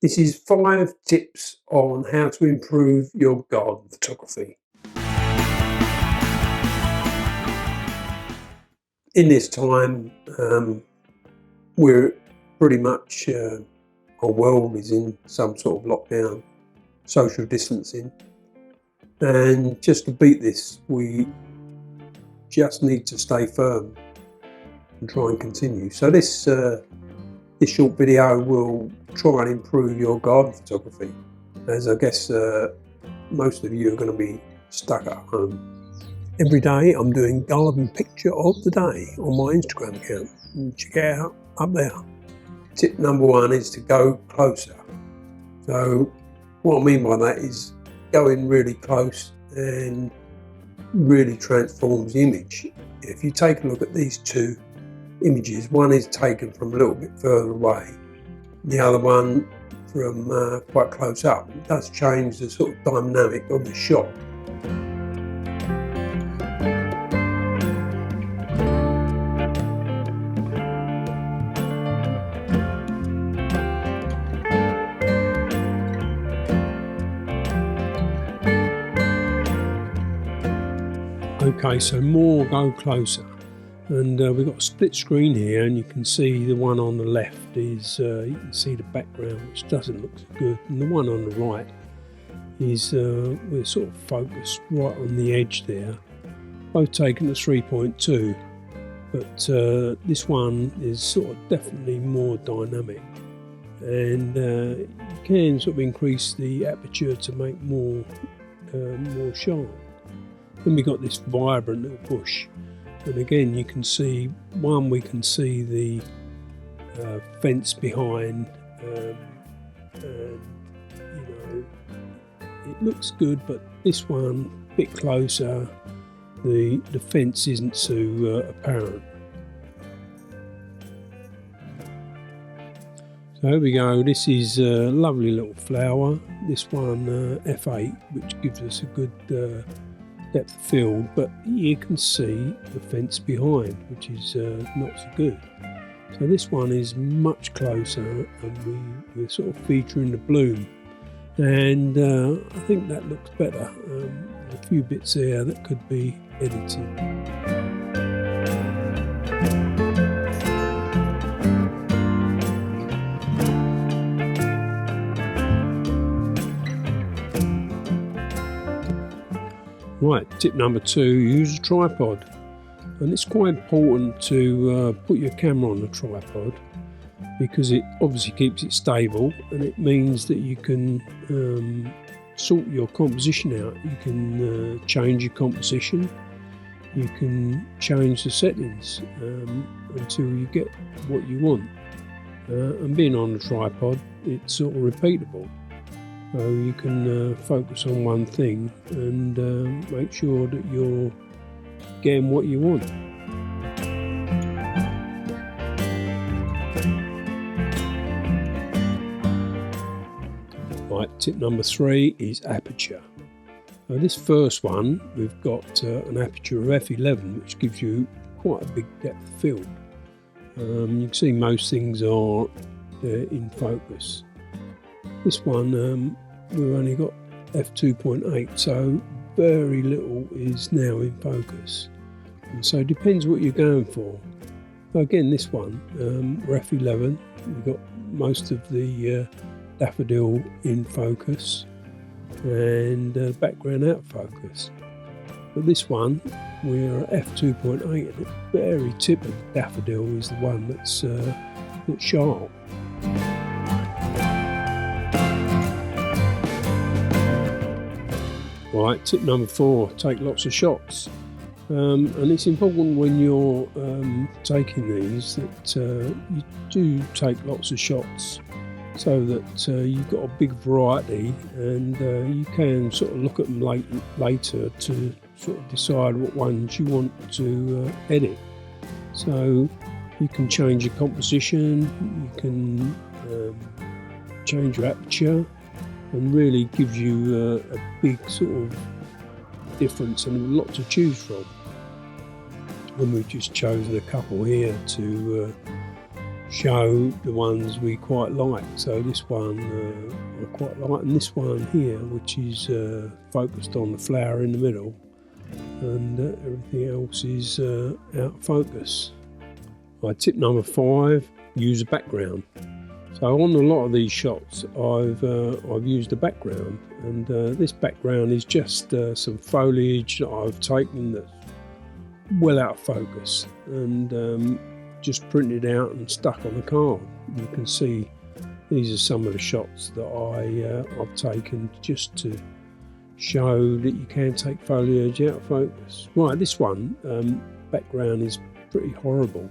This is 5 tips on how to improve your garden photography. In this time, we're pretty much, our world is in some sort of lockdown, social distancing, and just to beat this, we just need to stay firm and try and continue. So this short video will try and improve your garden photography, as I guess most of you are going to be stuck at home. Every day I'm doing garden picture of the day on my Instagram account. Check it out up there. Tip number 1 is to go closer. So what I mean by that is going really close and really transforms the image. If you take a look at these 2 images, one is taken from a little bit further away, the other one from quite close up. It does change the sort of dynamic of the shot. Okay, so more go closer, and we've got a split screen here, and you can see the one on the left is you can see the background, which doesn't look so good, and the one on the right is we're sort of focused right on the edge there, both taken at 3.2, but this one is sort of definitely more dynamic, and you can sort of increase the aperture to make more sharp. Then we got this vibrant little bush, and again you can see we can see the fence behind, and you know, it looks good, but this one a bit closer, the fence isn't so apparent. So here we go, this is a lovely little flower, this one F8, which gives us a good depth of field, but you can see the fence behind, which is not so good. So this one is much closer, and we're sort of featuring the bloom, and I think that looks better. A few bits there that could be edited. Right, tip number 2, use a tripod. And it's quite important to put your camera on the tripod, because it obviously keeps it stable, and it means that you can sort your composition out. You can change your composition, you can change the settings until you get what you want. And being on the tripod, it's sort of repeatable. So you can focus on one thing and make sure that you're getting what you want. Right, tip number 3 is aperture. Now this first one, we've got an aperture of f11, which gives you quite a big depth of field. You can see most things are in focus. This one, we've only got f2.8, so very little is now in focus. And so it depends what you're going for. So again, this one, we're f11, we've got most of the daffodil in focus and background out of focus. But this one, we're at f2.8, and the very tip of the daffodil is the one that's sharp. Right, tip number 4, take lots of shots. And it's important when you're taking these that you do take lots of shots, so that you've got a big variety, and you can sort of look at them later to sort of decide what ones you want to edit. So you can change your composition, you can change your aperture, and really gives you a big sort of difference and a lot to choose from. And we've just chosen a couple here to show the ones we quite like. So this one I quite like, and this one here, which is focused on the flower in the middle, and everything else is out of focus. Right, tip number 5, use a background. So on a lot of these shots I've used a background, and this background is just some foliage that I've taken that's well out of focus, and just printed out and stuck on the card. You can see these are some of the shots that I've taken just to show that you can take foliage out of focus. Right, this one background is pretty horrible.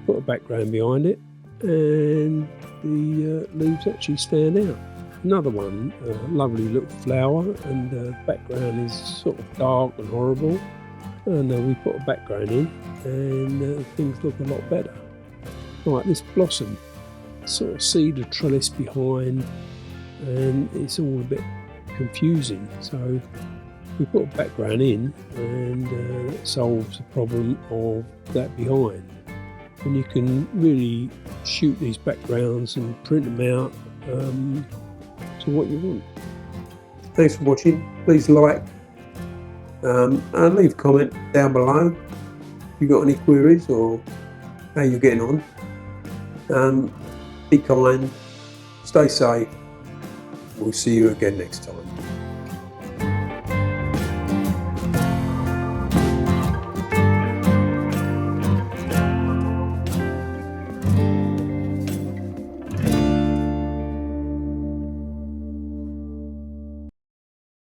Put a background behind it and the leaves actually stand out. Another one, lovely little flower, and the background is sort of dark and horrible, and we put a background in and things look a lot better. Right, this blossom, sort of see the trellis behind, and it's all a bit confusing, so we put a background in, and that solves the problem of that behind. And you can really shoot these backgrounds and print them out to what you want. Thanks for watching. Please like and leave a comment down below if you've got any queries or how you're getting on. Be kind, stay safe. We'll see you again next time.